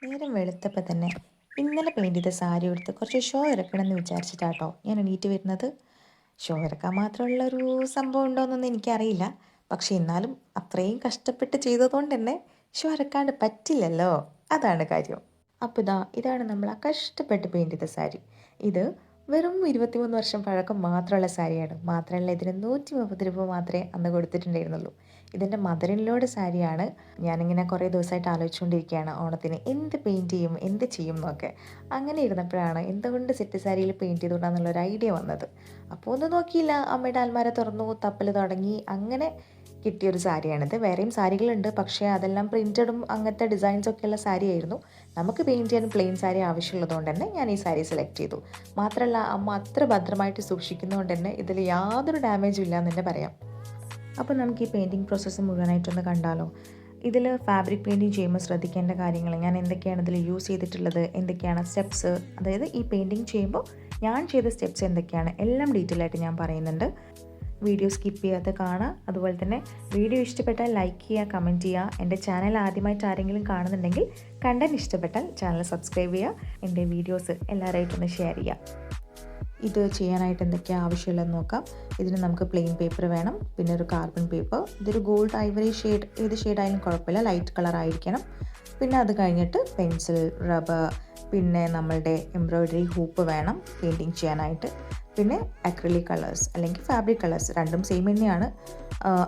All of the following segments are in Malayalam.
നേരം വെളുത്തപ്പോൾ തന്നെ ഇന്നലെ പെയിൻറ് ചെയ്ത സാരി എടുത്ത് കുറച്ച് ഷോ ഇറക്കണമെന്ന് വിചാരിച്ചിട്ടാട്ടോ ഞാൻ എണീറ്റ് വരുന്നത്. ഷോ ഇറക്കാൻ മാത്രമുള്ളൊരു സംഭവം ഉണ്ടോയെന്നൊന്നും എനിക്കറിയില്ല. പക്ഷെ എന്നാലും അത്രയും കഷ്ടപ്പെട്ട് ചെയ്തതുകൊണ്ട് തന്നെ ഷോ ഇറക്കാണ്ട് പറ്റില്ലല്ലോ. അതാണ് കാര്യം. അപ്പോൾ ഇതാണ് നമ്മൾ ആ കഷ്ടപ്പെട്ട് പെയിൻറ് ചെയ്ത സാരി. ഇത് വെറും 23 വർഷം പഴക്കം മാത്രമുള്ള സാരിയാണ്. മാത്രമല്ല ഇതിന് 130 രൂപ മാത്രമേ അന്ന് കൊടുത്തിട്ടുണ്ടായിരുന്നുള്ളൂ. ഇതിൻ്റെ മദർ ഇൻ ലോയുടെ സാരിയാണ്. ഞാനിങ്ങനെ കുറേ ദിവസമായിട്ട് ആലോചിച്ചുകൊണ്ടിരിക്കുകയാണ് ഓണത്തിന് എന്ത് പെയിൻറ് ചെയ്യും എന്ത് ചെയ്യും എന്നൊക്കെ. അങ്ങനെ ഇരുന്നപ്പോഴാണ് എന്തുകൊണ്ട് സെറ്റ് സാരിയിൽ പെയിൻറ് ചെയ്തുകൂടാന്നുള്ളൊരു ഐഡിയ വന്നത്. അപ്പോൾ ഒന്നും നോക്കിയില്ല, അമ്മയുടെ അൽമാര തുറന്നു, തപ്പൽ തുടങ്ങി, അങ്ങനെ കിട്ടിയൊരു സാരിയാണിത്. വേറെയും സാരികളുണ്ട്, പക്ഷേ അതെല്ലാം പ്രിൻറ്റഡും അങ്ങനത്തെ ഡിസൈൻസൊക്കെയുള്ള സാരിയായിരുന്നു. നമുക്ക് പെയിൻറ്റ് ചെയ്യാൻ പ്ലെയിൻ സാരി ആവശ്യമുള്ളതുകൊണ്ട് തന്നെ ഞാൻ ഈ സാരി സെലക്ട് ചെയ്തു. മാത്രമല്ല അമ്മ അത്ര ഭദ്രമായിട്ട് സൂക്ഷിക്കുന്നതുകൊണ്ട് തന്നെ ഇതിൽ യാതൊരു ഡാമേജും ഇല്ല എന്ന് തന്നെ പറയാം. അപ്പോൾ നമുക്ക് ഈ പെയിൻറ്റിങ് പ്രോസസ്സ് മുഴുവനായിട്ടൊന്ന് കണ്ടാലോ. ഇതിൽ ഫാബ്രിക് പെയിൻറ്റിങ് ചെയ്യുമ്പോൾ ശ്രദ്ധിക്കേണ്ട കാര്യങ്ങൾ, ഞാൻ എന്തൊക്കെയാണ് ഇതിൽ യൂസ് ചെയ്തിട്ടുള്ളത്, എന്തൊക്കെയാണ് സ്റ്റെപ്സ്, അതായത് ഈ പെയിൻറ്റിങ് ചെയ്യുമ്പോൾ ഞാൻ ചെയ്ത സ്റ്റെപ്സ് എന്തൊക്കെയാണ്, എല്ലാം ഡീറ്റെയിൽ ആയിട്ട് ഞാൻ പറയുന്നുണ്ട്. വീഡിയോ സ്കിപ്പ് ചെയ്യാതെ കാണുക. അതുപോലെ തന്നെ വീഡിയോ ഇഷ്ടപ്പെട്ടാൽ ലൈക്ക് ചെയ്യുക, കമൻറ്റ് ചെയ്യുക. എൻ്റെ ചാനൽ ആദ്യമായിട്ട് ആരെങ്കിലും കാണുന്നുണ്ടെങ്കിൽ കണ്ടൻറ് ഇഷ്ടപ്പെട്ടാൽ ചാനൽ സബ്സ്ക്രൈബ് ചെയ്യുക. എൻ്റെ വീഡിയോസ് എല്ലാവരായിട്ടൊന്ന് ഷെയർ ചെയ്യുക. ഇത് ചെയ്യാനായിട്ട് എന്തൊക്കെയാണ് ആവശ്യമുള്ളതെന്ന് നോക്കാം. ഇതിന് നമുക്ക് പ്ലെയിൻ പേപ്പർ വേണം, പിന്നെ ഒരു കാർബൺ പേപ്പർ. ഇതൊരു ഗോൾഡ് ഐവറി ഷെയ്ഡ്, ഏത് ഷെയ്ഡായാലും കുഴപ്പമില്ല, ലൈറ്റ് കളർ ആയിരിക്കണം. പിന്നെ അത് കഴിഞ്ഞിട്ട് പെൻസിൽ, റബ്ബർ, പിന്നെ നമ്മളുടെ എംബ്രോയ്ഡറി ഹൂപ്പ് വേണം പെയിൻറ്റിങ് ചെയ്യാനായിട്ട്. പിന്നെ അക്രിലിക് കളേഴ്സ് അല്ലെങ്കിൽ ഫാബ്രിക് കളേഴ്സ്, രണ്ടും സെയിം തന്നെയാണ്.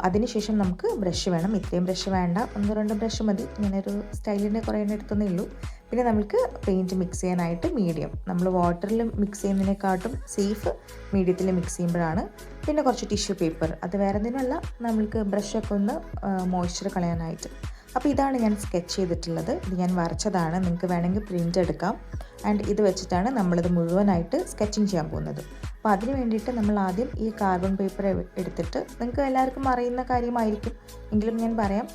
അതിനുശേഷം നമുക്ക് ബ്രഷ് വേണം. ഇത്രയും ബ്രഷ് വേണ്ട, 1-2 ബ്രഷ് മതി. ഇങ്ങനൊരു സ്റ്റൈലിൻ്റെ കുറേ എണ്ണം എടുത്തതേ ഉള്ളൂ. പിന്നെ നമുക്ക് പെയിൻറ്റ് മിക്സ് ചെയ്യാനായിട്ട് മീഡിയം, നമ്മൾ വാട്ടറിൽ മിക്സ് ചെയ്യുന്നതിനെക്കാട്ടും സേഫ് മീഡിയത്തിൽ മിക്സ് ചെയ്യുമ്പോഴാണ്. പിന്നെ കുറച്ച് ടിഷ്യൂ പേപ്പർ, അത് വേറെ എന്തിനുമല്ല, നമ്മൾക്ക് ബ്രഷൊക്കെ ഒന്ന് മോയ്സ്ചർ കളയാനായിട്ട്. അപ്പോൾ ഇതാണ് ഞാൻ സ്കെച്ച് ചെയ്തിട്ടുള്ളത്. ഇത് ഞാൻ വരച്ചതാണ്, നിങ്ങൾക്ക് വേണമെങ്കിൽ പ്രിൻ്റ് എടുക്കാം. ആൻഡ് ഇത് വെച്ചിട്ടാണ് നമ്മളിത് മുഴുവനായിട്ട് സ്കെച്ചിങ് ചെയ്യാൻ പോകുന്നത്. അപ്പോൾ അതിന് വേണ്ടിയിട്ട് നമ്മൾ ആദ്യം ഈ കാർബൺ പേപ്പർ എടുത്തിട്ട്, നിങ്ങൾക്ക് എല്ലാവർക്കും അറിയുന്ന കാര്യമായിരിക്കും എങ്കിലും ഞാൻ പറയാം,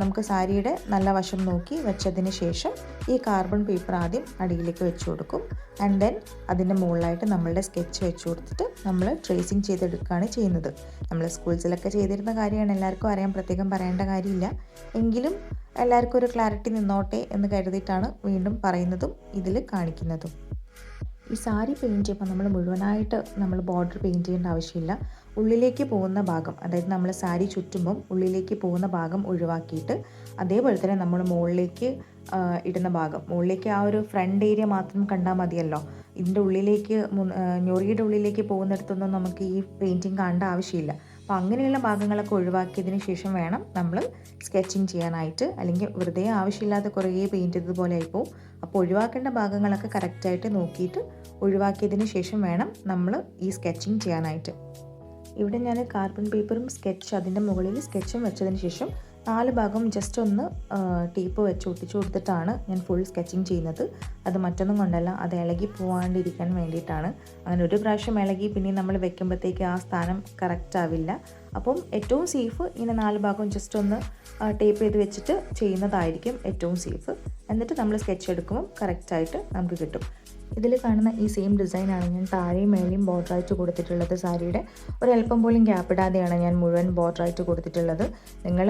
നമുക്ക് സാരിയുടെ നല്ല വശം നോക്കി വെച്ചതിന് ശേഷം ഈ കാർബൺ പേപ്പർ ആദ്യം അടിയിലേക്ക് വെച്ച് കൊടുക്കും. ആൻഡ് ദെൻ അതിൻ്റെ മുകളിലായിട്ട് നമ്മളുടെ സ്കെച്ച് വെച്ച് കൊടുത്തിട്ട് നമ്മൾ ട്രേസിങ് ചെയ്തെടുക്കുകയാണ് ചെയ്യുന്നത്. നമ്മൾ സ്കൂൾസിലൊക്കെ ചെയ്തിരുന്ന കാര്യമാണ്, എല്ലാവർക്കും അറിയാം, പ്രത്യേകം പറയേണ്ട കാര്യമില്ല. എങ്കിലും എല്ലാവർക്കും ഒരു ക്ലാരിറ്റി നിന്നോട്ടെ എന്ന് കരുതിയിട്ടാണ് വീണ്ടും പറയുന്നതും ഇതിൽ കാണിക്കുന്നതും. ഈ സാരി പെയിൻറ്റ് ചെയ്യുമ്പോൾ നമ്മൾ മുഴുവനായിട്ട് നമ്മൾ ബോർഡർ പെയിൻറ്റ് ചെയ്യേണ്ട ആവശ്യമില്ല. ഉള്ളിലേക്ക് പോകുന്ന ഭാഗം, അതായത് നമ്മൾ സാരി ചുറ്റുമ്പം ഉള്ളിലേക്ക് പോകുന്ന ഭാഗം ഒഴിവാക്കിയിട്ട്, അതേപോലെ തന്നെ നമ്മൾ മുകളിലേക്ക് ഇടുന്ന ഭാഗം, മുകളിലേക്ക് ആ ഒരു ഫ്രണ്ട് ഏരിയ മാത്രം കണ്ടാൽ മതിയല്ലോ. ഇതിൻ്റെ ഉള്ളിലേക്ക് ഞൊറിയുടെ ഉള്ളിലേക്ക് പോകുന്നിടത്തൊന്നും നമുക്ക് ഈ പെയിൻറ്റിങ് കാണേണ്ട ആവശ്യമില്ല. അപ്പോൾ അങ്ങനെയുള്ള ഭാഗങ്ങളൊക്കെ ഒഴിവാക്കിയതിന് ശേഷം വേണം നമ്മൾ സ്കെച്ചിങ് ചെയ്യാനായിട്ട്, അല്ലെങ്കിൽ വെറുതെ ആവശ്യമില്ലാതെ കുറേ പെയിൻറ്റ് ചെയ്തതുപോലെ ആയിപ്പോവും. അപ്പോൾ ഒഴിവാക്കേണ്ട ഭാഗങ്ങളൊക്കെ കറക്റ്റായിട്ട് നോക്കിയിട്ട് ഒഴിവാക്കിയതിന് ശേഷം വേണം നമ്മൾ ഈ സ്കെച്ചിങ് ചെയ്യാനായിട്ട്. ഇവിടെ ഞാൻ കാർബൺ പേപ്പറും സ്കെച്ച്, അതിൻ്റെ മുകളിൽ സ്കെച്ചും വെച്ചതിന് ശേഷം 4 ഭാഗം ജസ്റ്റ് ഒന്ന് ടേപ്പ് വെച്ച് ഒട്ടിച്ചു കൊടുത്തിട്ടാണ് ഞാൻ ഫുൾ സ്കെച്ചിങ് ചെയ്യുന്നത്. അത് മറ്റൊന്നും കൊണ്ടല്ല, അത് ഇളകി പോകാണ്ടിരിക്കാൻ വേണ്ടിയിട്ടാണ്. അങ്ങനെ ഒരു പ്രാവശ്യം ഇളകി പിന്നെ നമ്മൾ വെക്കുമ്പോഴത്തേക്ക് ആ സ്ഥാനം കറക്റ്റ് ആവില്ല. അപ്പം ഏറ്റവും സേഫ് ഇങ്ങനെ 4 ഭാഗം ജസ്റ്റ് ഒന്ന് ടേപ്പ് ചെയ്ത് വെച്ചിട്ട് ചെയ്യുന്നതായിരിക്കും ഏറ്റവും സേഫ്. എന്നിട്ട് നമ്മൾ സ്കെച്ച് എടുക്കുമ്പോൾ കറക്റ്റായിട്ട് നമുക്ക് കിട്ടും. ഇതിൽ കാണുന്ന ഈ സെയിം ഡിസൈനാണ് ഞാൻ താഴെയും മേലെയും ബോർഡറായിട്ട് കൊടുത്തിട്ടുള്ളത്. സാരിയുടെ ഒരല്പം പോലും ഗ്യാപ്പ് ഇടാതെയാണ് ഞാൻ മുഴുവൻ ബോർഡറായിട്ട് കൊടുത്തിട്ടുള്ളത്. നിങ്ങൾ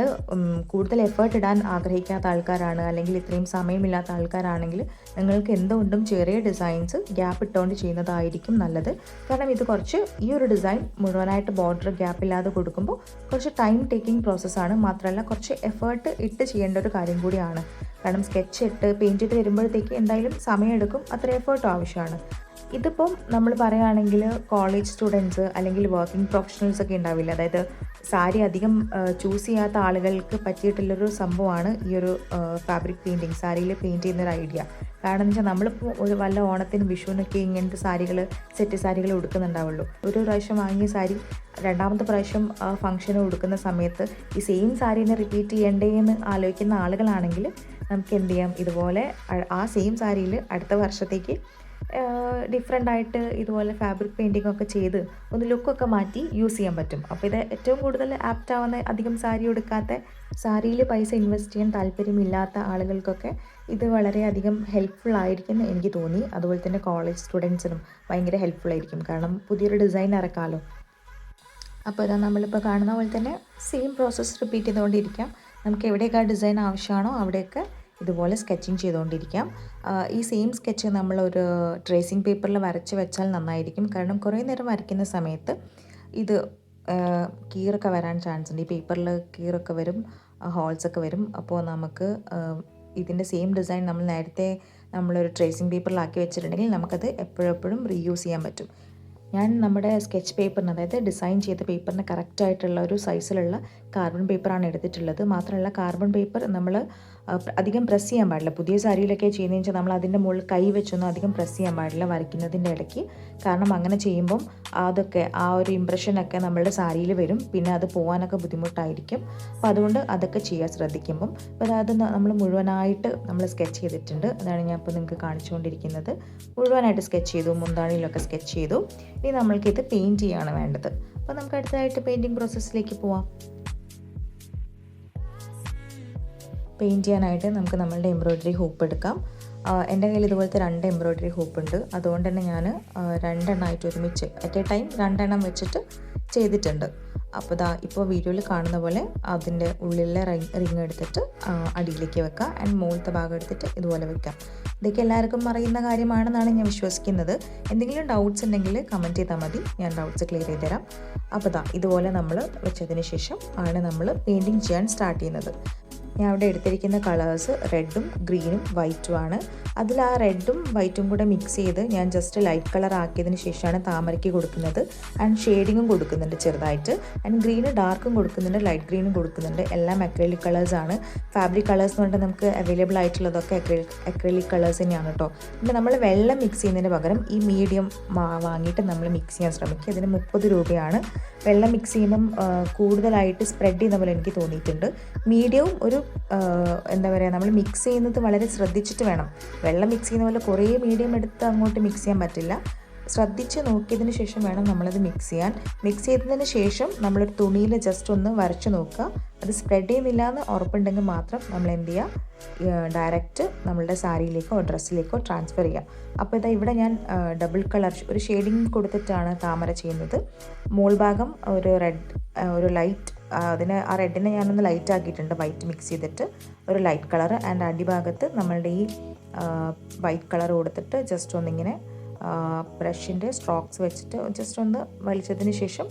കൂടുതൽ എഫേർട്ട് ഇടാൻ ആഗ്രഹിക്കാത്ത ആൾക്കാരാണ്, അല്ലെങ്കിൽ ഇത്രയും സമയമില്ലാത്ത ആൾക്കാരാണെങ്കിൽ നിങ്ങൾക്ക് എന്തുകൊണ്ടും ചെറിയ ഡിസൈൻസ് ഗ്യാപ്പ് ഇട്ടുകൊണ്ട് ചെയ്യുന്നതായിരിക്കും നല്ലത്. കാരണം ഇത് കുറച്ച്, ഈ ഒരു ഡിസൈൻ മുഴുവനായിട്ട് ബോർഡർ ഗ്യാപ്പ് ഇല്ലാതെ കൊടുക്കുമ്പോൾ കുറച്ച് ടൈം ടേക്കിംഗ് പ്രോസസ്സാണ്. മാത്രമല്ല കുറച്ച് എഫേർട്ട് ഇട്ട് ചെയ്യേണ്ട ഒരു കാര്യം കൂടിയാണ്. കാരണം സ്കെച്ച് ഇട്ട് പെയിൻറ്റ് ചെയ്ത് വരുമ്പോഴത്തേക്ക് എന്തായാലും സമയമെടുക്കും, അത്ര എഫേർട്ടും ആവശ്യമാണ്. ഇതിപ്പം നമ്മൾ പറയുകയാണെങ്കിൽ കോളേജ് സ്റ്റുഡൻസ് അല്ലെങ്കിൽ വർക്കിംഗ് പ്രൊഫഷണൽസ് ഒക്കെ ഉണ്ടാവില്ല, അതായത് സാരി അധികം ചൂസ് ചെയ്യാത്ത ആളുകൾക്ക് പറ്റിയിട്ടുള്ളൊരു സംഭവമാണ് ഈ ഒരു ഫാബ്രിക് പെയിൻറ്റിങ്, സാരിയിൽ പെയിൻറ്റ് ചെയ്യുന്നൊരു ഐഡിയ. കാരണം എന്ന് വെച്ചാൽ നമ്മളിപ്പോൾ ഒരു വല്ല ഓണത്തിനും വിഷുവിനൊക്കെ ഇങ്ങനത്തെ സാരികൾ, സെറ്റ് സാരികൾ ഉടുക്കുന്നുണ്ടാവുള്ളൂ. ഒരു പ്രാവശ്യം വാങ്ങിയ സാരി രണ്ടാമത്തെ പ്രാവശ്യം ഫംഗ്ഷന് ഉടുക്കുന്ന സമയത്ത് ഈ സെയിം സാരീനെ റിപ്പീറ്റ് ചെയ്യണ്ടേ എന്ന് ആലോചിക്കുന്ന ആളുകളാണെങ്കിൽ നമുക്ക് എന്ത് ചെയ്യാം, ഇതുപോലെ ആ സെയിം സാരിയിൽ അടുത്ത വർഷത്തേക്ക് ഡിഫറെൻ്റ് ആയിട്ട് ഇതുപോലെ ഫാബ്രിക് പെയിൻറ്റിംഗ് ഒക്കെ ചെയ്ത് ഒന്ന് ലുക്കൊക്കെ മാറ്റി യൂസ് ചെയ്യാൻ പറ്റും. അപ്പോൾ ഇത് ഏറ്റവും കൂടുതൽ ആപ്റ്റ് ആവുന്ന, അധികം സാരി എടുക്കാത്ത, സാരിയിൽ പൈസ ഇൻവെസ്റ്റ് ചെയ്യാൻ താല്പര്യമില്ലാത്ത ആളുകൾക്കൊക്കെ ഇത് വളരെയധികം ഹെൽപ്ഫുൾ ആയിരിക്കും എന്ന് എനിക്ക് തോന്നി. അതുപോലെ തന്നെ കോളേജ് സ്റ്റുഡൻസിനും ഭയങ്കര ഹെൽപ്ഫുൾ ആയിരിക്കും, കാരണം പുതിയൊരു ഡിസൈൻ ഇറക്കാമല്ലോ. അപ്പോൾ ഇതാ നമ്മളിപ്പോൾ കാണുന്ന പോലെ തന്നെ സെയിം പ്രോസസ്സ് റിപ്പീറ്റ് ചെയ്തുകൊണ്ടിരിക്കാം. നമുക്ക് എവിടെയൊക്കെ ഡിസൈൻ ആവശ്യമാണോ അവിടെയൊക്കെ ഇതുപോലെ സ്കെച്ചിങ് ചെയ്തുകൊണ്ടിരിക്കാം. ഈ സെയിം സ്കെച്ച് നമ്മളൊരു ട്രേസിങ് പേപ്പറിൽ വരച്ച് വെച്ചാൽ നന്നായിരിക്കും. കാരണം കുറേ നേരം വരയ്ക്കുന്ന സമയത്ത് ഇത് കീറൊക്കെ വരാൻ ചാൻസ് ഉണ്ട്. ഈ പേപ്പറിൽ കീറൊക്കെ വരും, ഹോൾസൊക്കെ വരും. അപ്പോൾ നമുക്ക് ഇതിൻ്റെ സെയിം ഡിസൈൻ നമ്മളൊരു ട്രേസിങ് പേപ്പറിലാക്കി വെച്ചിട്ടുണ്ടെങ്കിൽ നമുക്കത് എപ്പോഴെപ്പോഴും റീയൂസ് ചെയ്യാൻ പറ്റും. ഞാൻ നമ്മുടെ സ്കെച്ച് പേപ്പറിന്, അതായത് ഡിസൈൻ ചെയ്ത പേപ്പറിന് കറക്റ്റായിട്ടുള്ള ഒരു സൈസിലുള്ള കാർബൺ പേപ്പറാണ് എടുത്തിട്ടുള്ളത്. മാത്രമല്ല കാർബൺ പേപ്പർ നമ്മൾ അധികം പ്രസ് ചെയ്യാൻ പാടില്ല. പുതിയ സാരിയിലൊക്കെ ചെയ്യുന്നതെന്ന് വെച്ചാൽ നമ്മൾ അതിൻ്റെ മുകളിൽ കൈ വെച്ചൊന്നും അധികം പ്രസ് ചെയ്യാൻ പാടില്ല വരയ്ക്കുന്നതിൻ്റെ ഇടയ്ക്ക്. കാരണം അങ്ങനെ ചെയ്യുമ്പം അതൊക്കെ ആ ഒരു ഇമ്പ്രഷനൊക്കെ നമ്മളുടെ സാരിയിൽ വരും. പിന്നെ അത് പോകാനൊക്കെ ബുദ്ധിമുട്ടായിരിക്കും. അപ്പോൾ അതുകൊണ്ട് അതൊക്കെ ചെയ്യാൻ ശ്രദ്ധിക്കുമ്പം. അപ്പോൾ അത് നമ്മൾ മുഴുവനായിട്ട് നമ്മൾ സ്കെച്ച് ചെയ്തിട്ടുണ്ട്. അതാണ് ഞാൻ ഇപ്പോൾ നിങ്ങൾക്ക് കാണിച്ചുകൊണ്ടിരിക്കുന്നത്. മുഴുവനായിട്ട് സ്കെച്ച് ചെയ്തു, മുന്താണിയിലൊക്കെ സ്കെച്ച് ചെയ്തു. ഇനി നമ്മൾക്കിത് പെയിൻറ്റ് ചെയ്യാണ് വേണ്ടത്. അപ്പോൾ നമുക്ക് അടുത്തതായിട്ട് പെയിൻറ്റിങ് പ്രോസസ്സിലേക്ക് പോവാം. പെയിൻറ്റ് ചെയ്യാനായിട്ട് നമുക്ക് നമ്മളുടെ എംബ്രോയ്ഡറി ഹൂപ്പ് എടുക്കാം. എൻ്റെ കയ്യിൽ ഇതുപോലത്തെ 2 എംബ്രോയ്ഡറി ഹൂപ്പ് ഉണ്ട്. അതുകൊണ്ട് തന്നെ ഞാൻ 2 എണ്ണമായിട്ട് ഒരുമിച്ച് അറ്റ് എ ടൈം 2 എണ്ണം വെച്ചിട്ട് ചെയ്തിട്ടുണ്ട്. അപ്പോൾ ഇപ്പോൾ വീഡിയോയിൽ കാണുന്ന പോലെ അതിൻ്റെ ഉള്ളിലെ റിങ് എടുത്തിട്ട് അടിയിലേക്ക് വെക്കുക. ആൻഡ് മുകളിലത്തെ ഭാഗം എടുത്തിട്ട് ഇതുപോലെ വെക്കാം. ഇതൊക്കെ എല്ലാവർക്കും അറിയുന്ന കാര്യമാണെന്നാണ് ഞാൻ വിശ്വസിക്കുന്നത്. എന്തെങ്കിലും ഡൗട്ട്സ് ഉണ്ടെങ്കിൽ കമൻറ്റ് ചെയ്താൽ മതി, ഞാൻ ഡൗട്ട്സ് ക്ലിയർ ചെയ്ത് തരാം. അപ്പോൾ ഇതുപോലെ നമ്മൾ വെച്ചതിന് ശേഷം ആണ് നമ്മൾ പെയിൻറ്റിങ് ചെയ്യാൻ സ്റ്റാർട്ട് ചെയ്യുന്നത്. ഞാൻ അവിടെ എടുത്തിരിക്കുന്ന കളേഴ്സ് റെഡും ഗ്രീനും വൈറ്റുമാണ്. അതിൽ ആ റെഡും വൈറ്റും കൂടെ മിക്സ് ചെയ്ത് ഞാൻ ജസ്റ്റ് ലൈറ്റ് കളർ ആക്കിയതിന് ശേഷമാണ് താമരയ്ക്ക് കൊടുക്കുന്നത്. ആൻഡ് ഷെയ്ഡിങ്ങും കൊടുക്കുന്നുണ്ട് ചെറുതായിട്ട്. ആൻഡ് ഗ്രീന് ഡാർക്കും കൊടുക്കുന്നുണ്ട്, ലൈറ്റ് ഗ്രീനും കൊടുക്കുന്നുണ്ട്. എല്ലാം അക്രിലിക് കളേഴ്സാണ്. ഫാബ്രിക് കളേഴ്സ് എന്ന് പറഞ്ഞാൽ നമുക്ക് അവൈലബിൾ ആയിട്ടുള്ളതൊക്കെ അക്രിലിക് കളേഴ്സ് തന്നെയാണ് കേട്ടോ. പിന്നെ നമ്മൾ വെള്ളം മിക്സ് ചെയ്യുന്നതിന് പകരം ഈ മീഡിയം വാങ്ങിയിട്ട് നമ്മൾ മിക്സ് ചെയ്യാൻ ശ്രമിക്കുക. ഇതിന് 30 രൂപയാണ്. വെള്ളം മിക്സ് ചെയ്യുമ്പം കൂടുതലായിട്ട് സ്പ്രെഡ് ചെയ്യുന്ന പോലെ എനിക്ക് തോന്നിയിട്ടുണ്ട്. മീഡിയവും ഒരു എന്താ പറയുക, നമ്മൾ മിക്സ് ചെയ്യുന്നത് വളരെ ശ്രദ്ധിച്ചിട്ട് വേണം. വെള്ളം മിക്സ് ചെയ്യുന്ന പോലെ കുറേ മീഡിയം എടുത്ത് അങ്ങോട്ട് മിക്സ് ചെയ്യാൻ പറ്റില്ല. ശ്രദ്ധിച്ച് നോക്കിയതിന് ശേഷം വേണം നമ്മളത് മിക്സ് ചെയ്യാൻ. മിക്സ് ചെയ്തതിന് ശേഷം നമ്മളൊരു തുണിയിൽ ജസ്റ്റ് ഒന്ന് വരച്ച് നോക്കുക. അത് സ്പ്രെഡ് ചെയ്യുന്നില്ല എന്ന് ഉറപ്പുണ്ടെങ്കിൽ മാത്രം നമ്മൾ എന്ത് ചെയ്യുക, ഡയറക്റ്റ് നമ്മളുടെ സാരിയിലേക്കോ ഡ്രസ്സിലേക്കോ ട്രാൻസ്ഫർ ചെയ്യുക. അപ്പോൾ ഇവിടെ ഞാൻ ഡബിൾ കളർ ഒരു ഷെയ്ഡിങ് കൊടുത്തിട്ടാണ് താമര ചെയ്യുന്നത്. മോൾ ഭാഗം ഒരു ലൈറ്റ്, ആ റെഡിനെ ഞാനൊന്ന് ലൈറ്റ് ആക്കിയിട്ടുണ്ട്, വൈറ്റ് മിക്സ് ചെയ്തിട്ട് ഒരു ലൈറ്റ് കളർ. ആൻഡ് അടിഭാഗത്ത് നമ്മളുടെ ഈ വൈറ്റ് കളർ കൊടുത്തിട്ട് ജസ്റ്റ് ഒന്നിങ്ങനെ ബ്രഷിൻ്റെ സ്ട്രോക്സ് വെച്ചിട്ട് ജസ്റ്റ് ഒന്ന് വലിച്ചതിന് ശേഷം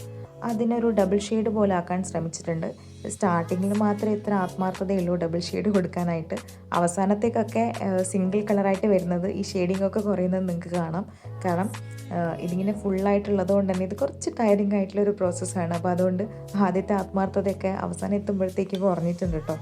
അതിനൊരു ഡബിൾ ഷെയ്ഡ് പോലെ ആക്കാൻ ശ്രമിച്ചിട്ടുണ്ട്. സ്റ്റാർട്ടിങ്ങിൽ മാത്രമേ ഇത്ര ആത്മാർത്ഥതയുള്ളൂ ഡബിൾ ഷെയ്ഡ് കൊടുക്കാനായിട്ട്. അവസാനത്തേക്കൊക്കെ സിംഗിൾ കളറായിട്ട് വരുന്നത്, ഈ ഷെയ്ഡിങ്ങൊക്കെ കുറയുന്നത് നിങ്ങൾക്ക് കാണാം. കാരണം ഇതിങ്ങനെ ഫുള്ളായിട്ടുള്ളത് കൊണ്ട് തന്നെ ഇത് കുറച്ച് ടയറിങ് ആയിട്ടുള്ളൊരു പ്രോസസ്സാണ്. അപ്പോൾ അതുകൊണ്ട് ആദ്യത്തെ ആത്മാർത്ഥതയൊക്കെ അവസാനം എത്തുമ്പോഴത്തേക്ക് കുറഞ്ഞിട്ടുണ്ട് കേട്ടോ.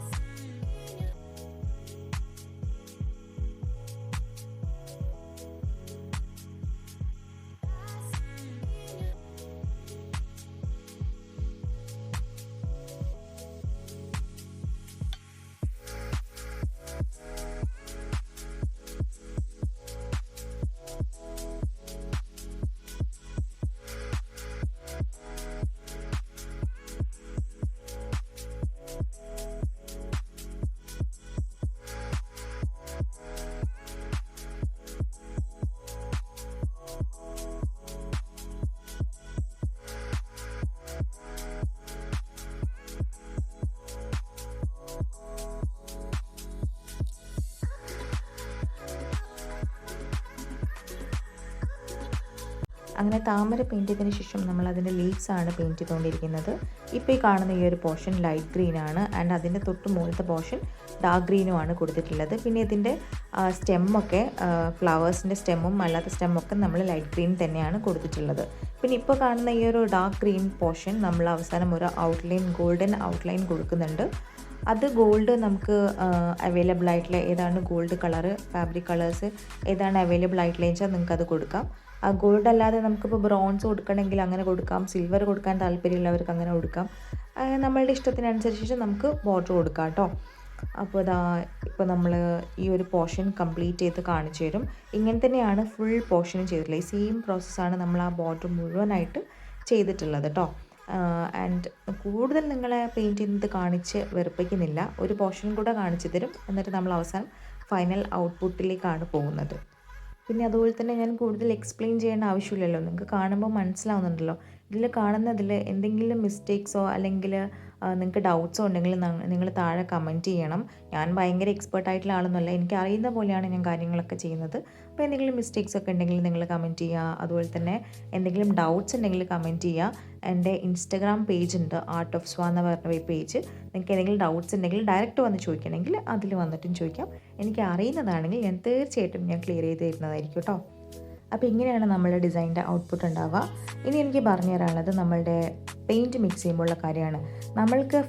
അങ്ങനെ താമര പെയിൻറ്റ് ചെയ്തതിന് ശേഷം നമ്മൾ അതിൻ്റെ ലീവ്സാണ് പെയിൻറ്റ് ചെയ്തുകൊണ്ടിരിക്കുന്നത്. ഇപ്പോൾ ഈ കാണുന്ന ഈ ഒരു പോർഷൻ ലൈറ്റ് ഗ്രീനാണ്. ആൻഡ് അതിൻ്റെ തൊട്ട് മുകളിലത്തെ പോർഷൻ ഡാർക്ക് ഗ്രീനുമാണ് കൊടുത്തിട്ടുള്ളത്. പിന്നെ ഇതിൻ്റെ സ്റ്റെമ്മൊക്കെ ഫ്ലവേഴ്സിൻ്റെ സ്റ്റെമ്മും അല്ലാത്ത സ്റ്റെമ്മൊക്കെ നമ്മൾ ലൈറ്റ് ഗ്രീൻ തന്നെയാണ് കൊടുത്തിട്ടുള്ളത്. പിന്നെ ഇപ്പോൾ കാണുന്ന ഈ ഒരു ഡാർക്ക് ഗ്രീൻ പോർഷൻ നമ്മൾ അവസാനം ഒരു ഗോൾഡൻ ഔട്ട്ലൈൻ കൊടുക്കുന്നുണ്ട്. അത് ഗോൾഡ് നമുക്ക് അവൈലബിൾ ആയിട്ടുള്ള ഏതാണ് ഗോൾഡ് കളറ്, ഫാബ്രിക് കളേഴ്സ് ഏതാണ് അവൈലബിൾ ആയിട്ടുള്ളതെന്ന് വെച്ചാൽ നിങ്ങൾക്ക് അത് കൊടുക്കാം. ആ ഗോൾഡ് അല്ലാതെ നമുക്കിപ്പോൾ ബ്രോൺസ് കൊടുക്കണമെങ്കിൽ അങ്ങനെ കൊടുക്കാം, സിൽവർ കൊടുക്കാൻ താല്പര്യമുള്ളവർക്ക് അങ്ങനെ കൊടുക്കാം. നമ്മളുടെ ഇഷ്ടത്തിനനുസരിച്ച് നമുക്ക് ബോർഡർ കൊടുക്കാം കേട്ടോ. അപ്പോൾ ഇപ്പോൾ നമ്മൾ ഈ ഒരു പോർഷൻ കംപ്ലീറ്റ് ചെയ്ത് കാണിച്ചു തരും. ഇങ്ങനെ തന്നെയാണ് ഫുൾ പോർഷനും ചെയ്തിട്ടുള്ളത്. ഈ സെയിം പ്രോസസ്സാണ് നമ്മൾ ആ ബോർഡർ മുഴുവനായിട്ട് ചെയ്തിട്ടുള്ളത് കേട്ടോ. ആൻഡ് കൂടുതൽ നിങ്ങളെ പെയിൻറ്റ് ചെയ്യുന്നത് കാണിച്ച് വെറുപ്പിക്കുന്നില്ല, ഒരു പോർഷൻ കൂടെ കാണിച്ചു തരും. എന്നിട്ട് നമ്മൾ അവസാനം ഫൈനൽ ഔട്ട്പുട്ടിലേക്കാണ് പോകുന്നത്. പിന്നെ അതുപോലെ തന്നെ ഞാൻ കൂടുതൽ എക്സ്പ്ലെയിൻ ചെയ്യേണ്ട ആവശ്യമില്ലല്ലോ, നിങ്ങൾക്ക് കാണുമ്പോൾ മനസ്സിലാവുന്നുണ്ടല്ലോ. ഇതിൽ കാണുന്നതിൽ എന്തെങ്കിലും മിസ്റ്റേക്സോ അല്ലെങ്കിൽ നിങ്ങൾക്ക് ഡൗട്ട്സോ ഉണ്ടെങ്കിൽ നിങ്ങൾ താഴെ കമൻറ്റ് ചെയ്യണം. ഞാൻ ഭയങ്കര എക്സ്പേർട്ട് ആയിട്ടുള്ള ആളൊന്നുമല്ല, എനിക്ക് അറിയുന്ന പോലെയാണ് ഞാൻ കാര്യങ്ങളൊക്കെ ചെയ്യുന്നത്. അപ്പോൾ എന്തെങ്കിലും മിസ്റ്റേക്സ് ഒക്കെ ഉണ്ടെങ്കിൽ നിങ്ങൾ കമൻറ്റ് ചെയ്യുക. അതുപോലെ തന്നെ എന്തെങ്കിലും ഡൗട്ട്സ് ഉണ്ടെങ്കിൽ കമൻറ്റ് ചെയ്യുക. എൻ്റെ ഇൻസ്റ്റഗ്രാം പേജ് ഉണ്ട്, ആർട്ട് ഓഫ് സ്വാ എന്ന് പറഞ്ഞ പേജ്. നിങ്ങൾക്ക് ഏതെങ്കിലും ഡൗട്ട്സ് ഉണ്ടെങ്കിൽ ഡയറക്റ്റ് വന്ന് ചോദിക്കണമെങ്കിൽ അതിൽ വന്നിട്ടും ചോദിക്കാം. എനിക്ക് അറിയുന്നതാണെങ്കിൽ ഞാൻ തീർച്ചയായിട്ടും ഞാൻ ക്ലിയർ ചെയ്ത് തരുന്നതായിരിക്കും കേട്ടോ. അപ്പോൾ ഇങ്ങനെയാണ് നമ്മളുടെ ഡിസൈനിൻ്റെ ഔട്ട്പുട്ട് ഉണ്ടാവുക. ഇനി എനിക്ക് പറഞ്ഞു തരാനുള്ളത് നമ്മളുടെ പെയിൻറ്റ് മിക്സ് ചെയ്യുമ്പോഴുള്ള കാര്യമാണ്. നമ്മൾക്ക്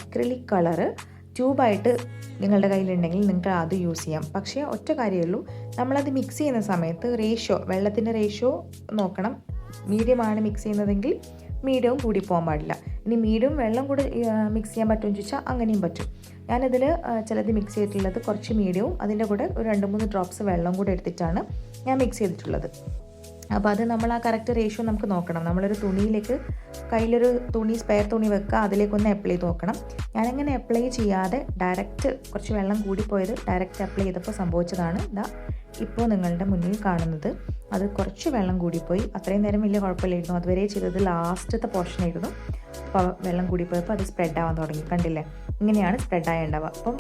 അക്രിലിക് കളറ് ട്യൂബായിട്ട് നിങ്ങളുടെ കയ്യിലുണ്ടെങ്കിൽ നിങ്ങൾക്ക് അത് യൂസ് ചെയ്യാം. പക്ഷേ ഒറ്റ കാര്യമേ ഉള്ളൂ, നമ്മളത് മിക്സ് ചെയ്യുന്ന സമയത്ത് വെള്ളത്തിൻ്റെ റേഷ്യോ നോക്കണം. മീഡിയമാണ് മിക്സ് ചെയ്യുന്നതെങ്കിൽ മീഡിയവും കൂടി പോകാൻ പാടില്ല. ഇനി മീഡിയവും വെള്ളം കൂടി മിക്സ് ചെയ്യാൻ പറ്റുമെന്ന് ചോദിച്ചാൽ അങ്ങനെയും പറ്റും. ഞാനിതിൽ ചിലത് മിക്സ് ചെയ്തിട്ടുള്ളത് കുറച്ച് മീഡിയവും അതിൻ്റെ കൂടെ ഒരു 2-3 ഡ്രോപ്സ് വെള്ളം കൂടെ എടുത്തിട്ടാണ് ഞാൻ മിക്സ് ചെയ്തിട്ടുള്ളത്. അപ്പോൾ അത് നമ്മൾ ആ കറക്റ്റ് റേഷ്യോ നമുക്ക് നോക്കണം. നമ്മളൊരു തുണിയിലേക്ക് കയ്യിലൊരു സ്പെയർ തുണി വെക്കുക, അതിലേക്കൊന്ന് അപ്ലൈ ചെയ്ത് നോക്കണം. ഞാനങ്ങനെ അപ്ലൈ ചെയ്യാതെ ഡയറക്റ്റ് കുറച്ച് വെള്ളം കൂടിപ്പോയത് ഡയറക്റ്റ് അപ്ലൈ ചെയ്തപ്പോൾ സംഭവിച്ചതാണ് ഇപ്പോൾ നിങ്ങളുടെ മുന്നിൽ കാണുന്നത്. അത് കുറച്ച് വെള്ളം കൂടിപ്പോയി. അത്രയും നേരം വലിയ കുഴപ്പമില്ലായിരുന്നു. അതുവരെ ചെയ്തത് ലാസ്റ്റത്തെ പോർഷനായിരുന്നു. അപ്പോൾ വെള്ളം കൂടിപ്പോയപ്പോൾ അത് സ്പ്രെഡ് ആവാൻ തുടങ്ങി. കണ്ടില്ലേ, ഇങ്ങനെയാണ് സ്പ്രെഡായി ഉണ്ടാവുക. അപ്പം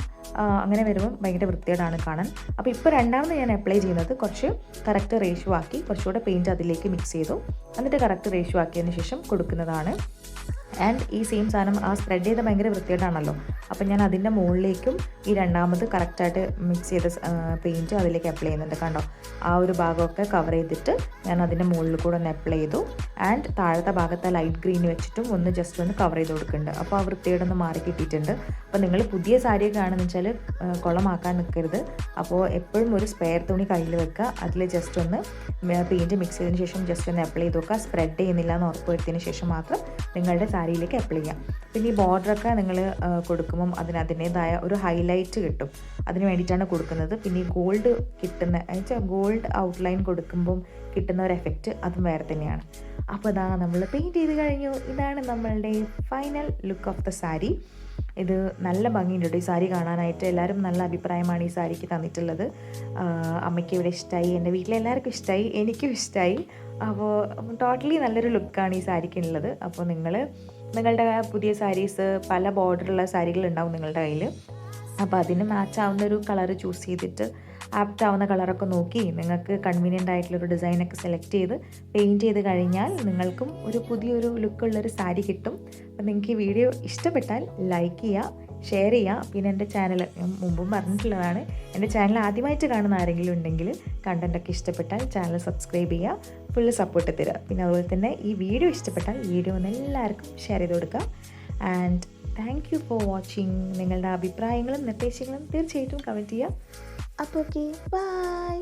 അങ്ങനെ വരുമ്പം ഭയങ്കര വൃത്തികേടാണ് കാണാൻ. അപ്പോൾ ഇപ്പോൾ രണ്ടാമത് ഞാൻ അപ്ലൈ ചെയ്യുന്നത് കുറച്ച് കറക്റ്റ് റേഷ്യോ ആക്കി കുറച്ചുകൂടെ പെയിൻറ്റ് അതിലേക്ക് മിക്സ് ചെയ്തു. എന്നിട്ട് കറക്റ്റ് റേഷ്യോ ആക്കിയതിന് ശേഷം കൊടുക്കുന്നതാണ്. ആൻഡ് ഈ സെയിം സാധനം സ്പ്രെഡ് ചെയ്ത ഭയങ്കര വൃത്തികേടാണല്ലോ. അപ്പം ഞാൻ അതിൻ്റെ മുകളിലേക്കും ഈ രണ്ടാമത് കറക്റ്റായിട്ട് മിക്സ് ചെയ്ത പെയിൻറ്റ് അതിലേക്ക് അപ്ലൈ ചെയ്യുന്നുണ്ട്. കണ്ടോ, ആ ഒരു ഭാഗമൊക്കെ കവർ ചെയ്തിട്ട് ഞാൻ അതിൻ്റെ മുകളിൽ കൂടെ ഒന്ന് അപ്ലൈ ചെയ്തു. ആൻഡ് താഴത്തെ ഭാഗത്ത് ലൈറ്റ് ഗ്രീൻ വെച്ചിട്ടും ജസ്റ്റ് ഒന്ന് കവർ ചെയ്ത് കൊടുക്കുന്നുണ്ട്. അപ്പോൾ ആ വൃത്തികേടൊന്ന് മാറി കിട്ടിയിട്ടുണ്ട്. അപ്പോൾ നിങ്ങൾ പുതിയ സാരിയൊക്കെ ആണെന്ന് വെച്ചാൽ കുളമാക്കാൻ നിൽക്കരുത്. അപ്പോൾ എപ്പോഴും ഒരു സ്പെയർ തുണി കയ്യിൽ വെക്കുക. അതിൽ ജസ്റ്റ് ഒന്ന് പെയിൻറ്റ് മിക്സ് ചെയ്തതിന് ശേഷം ജസ്റ്റ് ഒന്ന് അപ്ലൈ ചെയ്ത് നോക്കുക. സ്പ്രെഡ് ചെയ്യുന്നില്ല എന്ന് ഉറപ്പ് വരുത്തിയതിന് ശേഷം മാത്രം നിങ്ങളുടെ സാരിയിലേക്ക് അപ്ലൈ ചെയ്യാം. പിന്നെ ഈ ബോർഡറൊക്കെ നിങ്ങൾ കൊടുക്കുമ്പം അതിനേതായ ഒരു ഹൈലൈറ്റ് കിട്ടും. അതിന് വേണ്ടിയിട്ടാണ് കൊടുക്കുന്നത്. പിന്നെ ഈ ഗോൾഡ് ഗോൾഡ് ഔട്ട്ലൈൻ കൊടുക്കുമ്പം കിട്ടുന്ന ഒരു എഫക്റ്റ് അതും വേറെ തന്നെയാണ്. അപ്പോൾ നമ്മൾ പെയിൻറ്റ് ചെയ്ത് കഴിഞ്ഞു. ഇതാണ് നമ്മളുടെ final look of the sari. ഇത് നല്ല ഭംഗിയുണ്ട്. ഈ സാരി കാണാനായിട്ട് എല്ലാവരും നല്ല അഭിപ്രായമാണ് ഈ സാരിക്ക് തന്നിട്ടുള്ളത്. അമ്മയ്ക്ക് ഇവിടെ ഇഷ്ടമായി, എൻ്റെ വീട്ടിലെല്ലാവർക്കും ഇഷ്ടമായി, എനിക്കും ഇഷ്ടമായി. അപ്പോൾ ടോട്ടലി നല്ലൊരു ലുക്കാണ് ഈ സാരിക്കുള്ളത്. അപ്പോൾ നിങ്ങളുടെ പുതിയ സാരീസ് പല ബോർഡറുള്ള സാരികളുണ്ടാവും നിങ്ങളുടെ കയ്യിൽ. അപ്പോൾ അതിന് മാച്ച് ആവുന്ന ഒരു കളർ ചൂസ് ചെയ്തിട്ട് ആപ്റ്റ് ആവുന്ന കളറൊക്കെ നോക്കി നിങ്ങൾക്ക് കൺവീനിയൻ്റ് ആയിട്ടുള്ളൊരു ഡിസൈനൊക്കെ സെലക്ട് ചെയ്ത് പെയിൻറ്റ് ചെയ്ത് കഴിഞ്ഞാൽ നിങ്ങൾക്കും ഒരു പുതിയൊരു ലുക്കുള്ളൊരു സാരി കിട്ടും. അപ്പോൾ നിങ്ങൾക്ക് ഈ വീഡിയോ ഇഷ്ടപ്പെട്ടാൽ ലൈക്ക് ചെയ്യുക, ഷെയർ ചെയ്യുക. പിന്നെ എൻ്റെ ചാനൽ ഞാൻ മുമ്പും പറഞ്ഞിട്ടുള്ളതാണ്, എൻ്റെ ചാനൽ ആദ്യമായിട്ട് കാണുന്ന ആരെങ്കിലും ഉണ്ടെങ്കിൽ കണ്ടൻറ്റൊക്കെ ഇഷ്ടപ്പെട്ടാൽ ചാനൽ സബ്സ്ക്രൈബ് ചെയ്യുക, ഫുള്ള് സപ്പോർട്ട് തരിക. പിന്നെ അതുപോലെ തന്നെ ഈ വീഡിയോ ഇഷ്ടപ്പെട്ടാൽ വീഡിയോ ഒന്ന് എല്ലാവർക്കും ഷെയർ ചെയ്ത് കൊടുക്കുക. And thank you for watching. നിങ്ങളുടെ അഭിപ്രായങ്ങളും നിർദ്ദേശങ്ങളും തീർച്ചയായിട്ടും കമൻറ്റ് ചെയ്യുക. അപ്പോൾ ഓക്കെ, ബൈ.